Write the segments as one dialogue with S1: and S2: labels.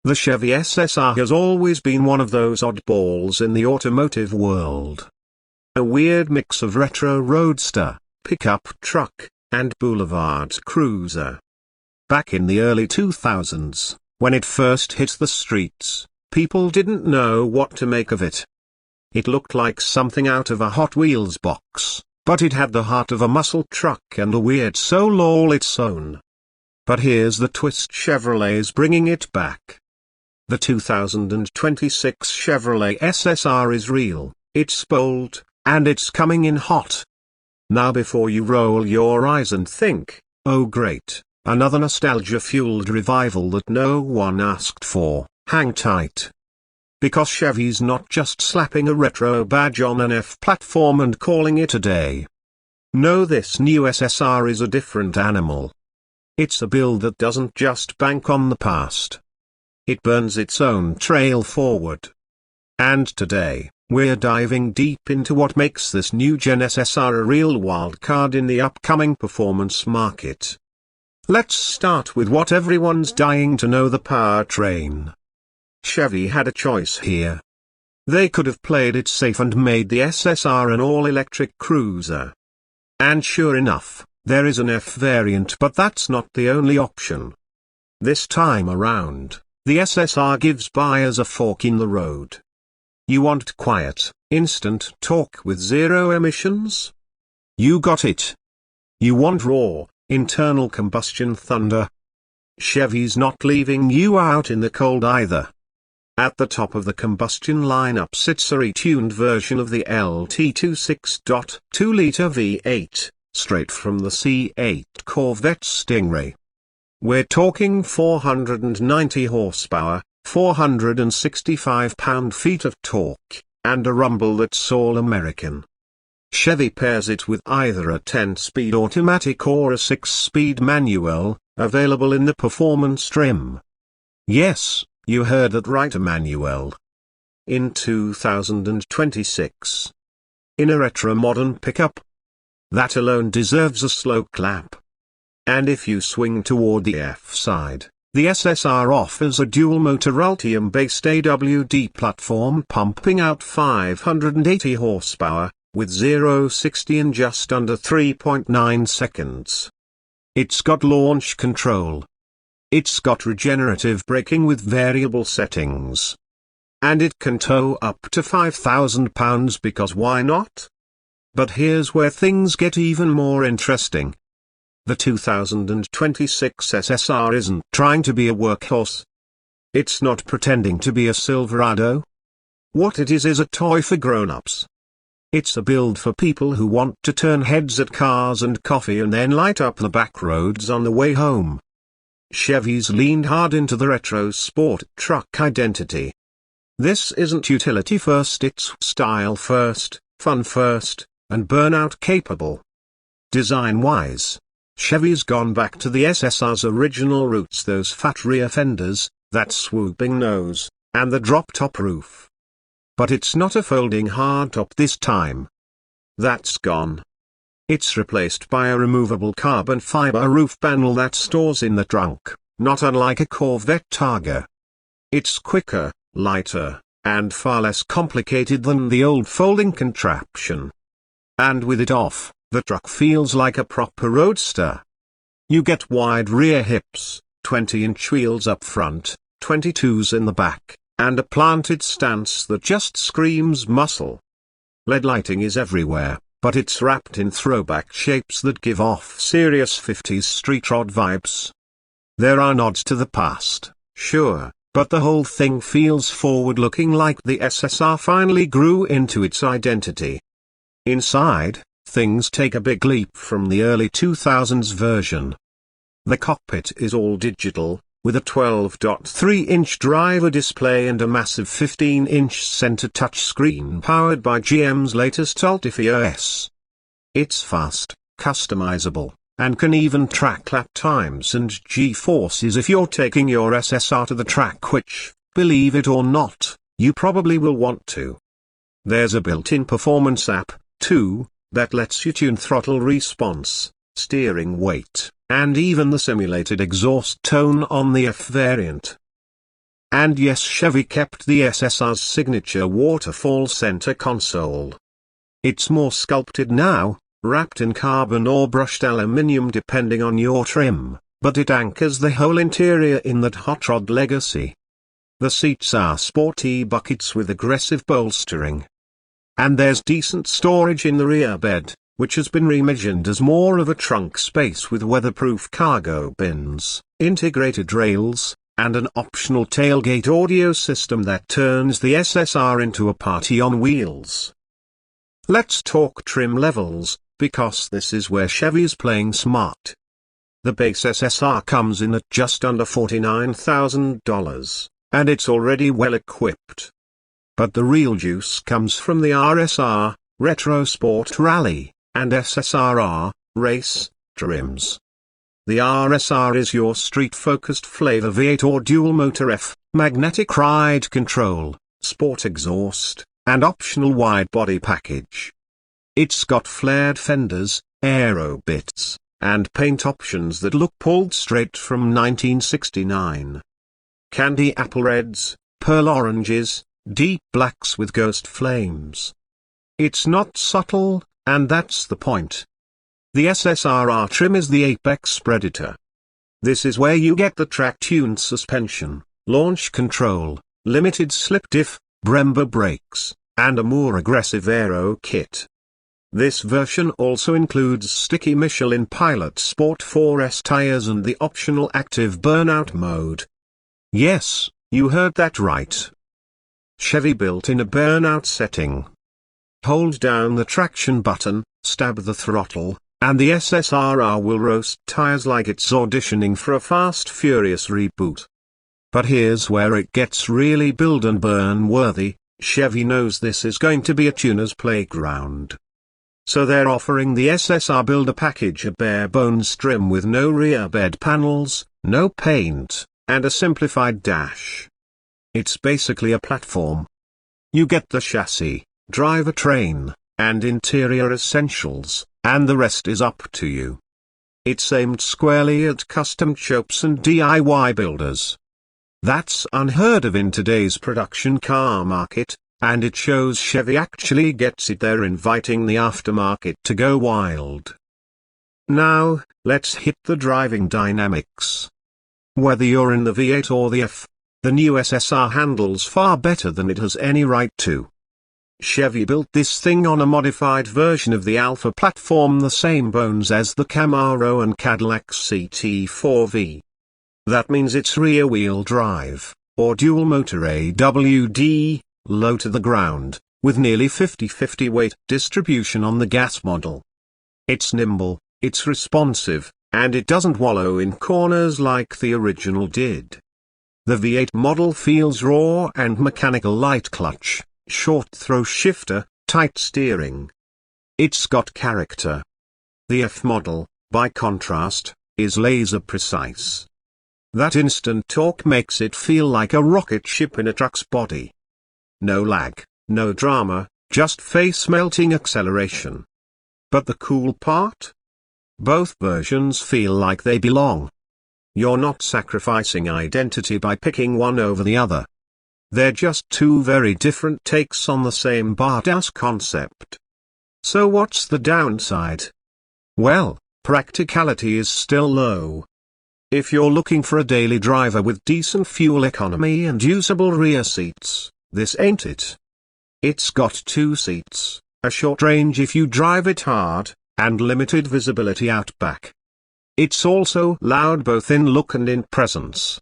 S1: The Chevy SSR has always been one of those oddballs in the automotive world. A weird mix of retro roadster, pickup truck, and boulevard cruiser. Back in the early 2000s, when it first hit the streets, people didn't know what to make of it. It looked like something out of a Hot Wheels box, but it had the heart of a muscle truck and a weird soul all its own. But here's the twist: Chevrolet's bringing it back. The 2026 Chevrolet SSR is real, it's bold, and it's coming in hot. Now before you roll your eyes and think, oh great, another nostalgia-fueled revival that no one asked for, hang tight. Because Chevy's not just slapping a retro badge on an F platform and calling it a day. No, this new SSR is a different animal. It's a build that doesn't just bank on the past. It burns its own trail forward. And today, we're diving deep into what makes this new Gen SSR a real wildcard in the upcoming performance market. Let's start with what everyone's dying to know: the powertrain. Chevy had a choice here. They could have played it safe and made the SSR an all-electric cruiser. And sure enough, there is an F variant, but that's not the only option. This time around, the SSR gives buyers a fork in the road. You want quiet, instant torque with zero emissions? You got it. You want raw, internal combustion thunder? Chevy's not leaving you out in the cold either. At the top of the combustion lineup sits a retuned version of the LT26. 2-liter V8, straight from the C8 Corvette Stingray. We're talking 490 horsepower, 465 pound-feet of torque, and a rumble that's all American. Chevy pairs it with either a 10-speed automatic or a 6-speed manual, available in the performance trim. Yes, you heard that right, a manual. In 2026. In a retro modern pickup. That alone deserves a slow clap. And if you swing toward the F side, the SSR offers a dual-motor Ultium-based AWD platform pumping out 580 horsepower, with 0-60 in just under 3.9 seconds. It's got launch control. It's got regenerative braking with variable settings. And it can tow up to 5,000 pounds, because why not? But here's where things get even more interesting. The 2026 SSR isn't trying to be a workhorse. It's not pretending to be a Silverado. What it is a toy for grown-ups. It's a build for people who want to turn heads at cars and coffee and then light up the back roads on the way home. Chevy's leaned hard into the retro sport truck identity. This isn't utility first, it's style first, fun first, and burnout capable. Design-wise, Chevy's gone back to the SSR's original roots: those fat rear fenders, that swooping nose, and the drop-top roof. But it's not a folding hardtop this time. That's gone. It's replaced by a removable carbon fiber roof panel that stores in the trunk, not unlike a Corvette Targa. It's quicker, lighter, and far less complicated than the old folding contraption. And with it off, the truck feels like a proper roadster. You get wide rear hips, 20-inch wheels up front, 22s in the back, and a planted stance that just screams muscle. LED lighting is everywhere, but it's wrapped in throwback shapes that give off serious 50s street rod vibes. There are nods to the past, sure, but the whole thing feels forward-looking, like the SSR finally grew into its identity. Inside, things take a big leap from the early 2000s version. The cockpit is all digital, with a 12.3-inch driver display and a massive 15-inch center touchscreen powered by GM's latest Ultifi OS. It's fast, customizable, and can even track lap times and G-forces if you're taking your SSR to the track, which, believe it or not, you probably will want to. There's a built-in performance app, too, that lets you tune throttle response, steering weight, and even the simulated exhaust tone on the F variant. And yes, Chevy kept the SSR's signature waterfall center console. It's more sculpted now, wrapped in carbon or brushed aluminium depending on your trim, but it anchors the whole interior in that hot rod legacy. The seats are sporty buckets with aggressive bolstering. And there's decent storage in the rear bed, which has been reimagined as more of a trunk space with weatherproof cargo bins, integrated rails, and an optional tailgate audio system that turns the SSR into a party on wheels. Let's talk trim levels, because this is where Chevy's playing smart. The base SSR comes in at just under $49,000, and it's already well equipped. But the real juice comes from the RSR, Retro Sport Rally, and SSRR, Race, trims. The RSR is your street-focused flavor V8 or dual-motor F, magnetic ride control, sport exhaust, and optional wide-body package. It's got flared fenders, aero bits, and paint options that look pulled straight from 1969. Candy apple reds, pearl oranges, deep blacks with ghost flames. It's not subtle, and that's the point. The SSRR trim is the apex predator. This is where you get the track-tuned suspension, launch control, limited slip diff, Brembo brakes, and a more aggressive aero kit. This version also includes sticky Michelin Pilot Sport 4S tires and the optional active burnout mode. Yes, you heard that right. Chevy built in a burnout setting. Hold down the traction button, stab the throttle, and the SSRR will roast tires like it's auditioning for a Fast Furious reboot. But here's where it gets really build and burn worthy. Chevy knows this is going to be a tuner's playground. So they're offering the SSR Builder Package, a bare bones trim with no rear bed panels, no paint, and a simplified dash. It's basically a platform. You get the chassis, drivetrain, and interior essentials, and the rest is up to you. It's aimed squarely at custom shops and DIY builders. That's unheard of in today's production car market, and it shows Chevy actually gets it. They're inviting the aftermarket to go wild. Now, let's hit the driving dynamics. Whether you're in the V8 or the F, the new SSR handles far better than it has any right to. Chevy built this thing on a modified version of the Alpha platform, the same bones as the Camaro and Cadillac CT4V. That means it's rear-wheel drive, or dual-motor AWD, low to the ground, with nearly 50-50 weight distribution on the gas model. It's nimble, it's responsive, and it doesn't wallow in corners like the original did. The V8 model feels raw and mechanical: light clutch, short throw shifter, tight steering. It's got character. The F model, by contrast, is laser precise. That instant torque makes it feel like a rocket ship in a truck's body. No lag, no drama, just face-melting acceleration. But the cool part? Both versions feel like they belong. You're not sacrificing identity by picking one over the other. They're just two very different takes on the same badass concept. So what's the downside? Well, practicality is still low. If you're looking for a daily driver with decent fuel economy and usable rear seats, this ain't it. It's got two seats, a short range if you drive it hard, and limited visibility out back. It's also loud both in look and in presence.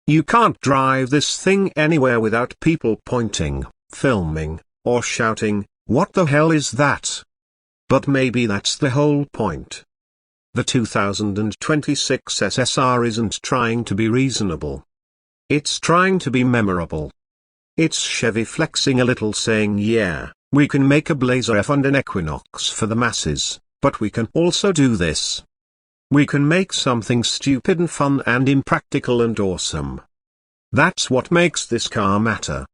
S1: You can't drive this thing anywhere without people pointing, filming, or shouting, "What the hell is that?" But maybe that's the whole point. The 2026 SSR isn't trying to be reasonable. It's trying to be memorable. It's Chevy flexing a little, saying, yeah, we can make a Blazer F and an Equinox for the masses, but we can also do this. We can make something stupid and fun and impractical and awesome. That's what makes this car matter.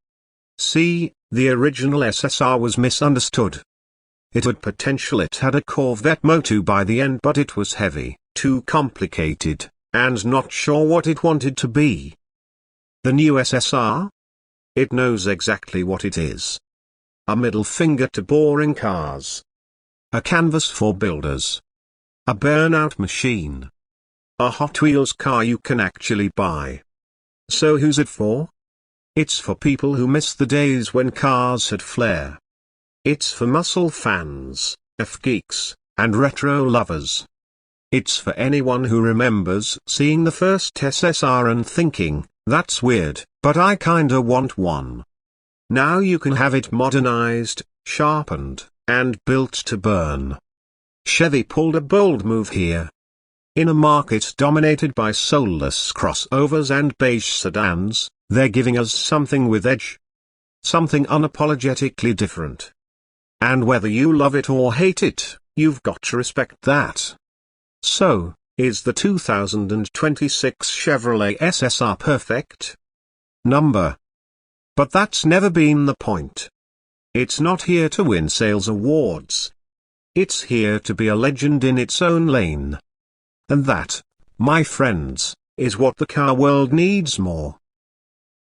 S1: See, the original SSR was misunderstood. It had potential. It had a Corvette Moto by the end, but it was heavy, too complicated, and not sure what it wanted to be. The new SSR? It knows exactly what it is. A middle finger to boring cars. A canvas for builders. A burnout machine. A Hot Wheels car you can actually buy. So who's it for? It's for people who miss the days when cars had flair. It's for muscle fans, F-geeks, and retro lovers. It's for anyone who remembers seeing the first SSR and thinking, that's weird, but I kinda want one. Now you can have it modernized, sharpened, and built to burn. Chevy pulled a bold move here. In a market dominated by soulless crossovers and beige sedans, they're giving us something with edge. Something unapologetically different. And whether you love it or hate it, you've got to respect that. So, is the 2026 Chevrolet SSR perfect? Number. But that's never been the point. It's not here to win sales awards. It's here to be a legend in its own lane. And that, my friends, is what the car world needs more.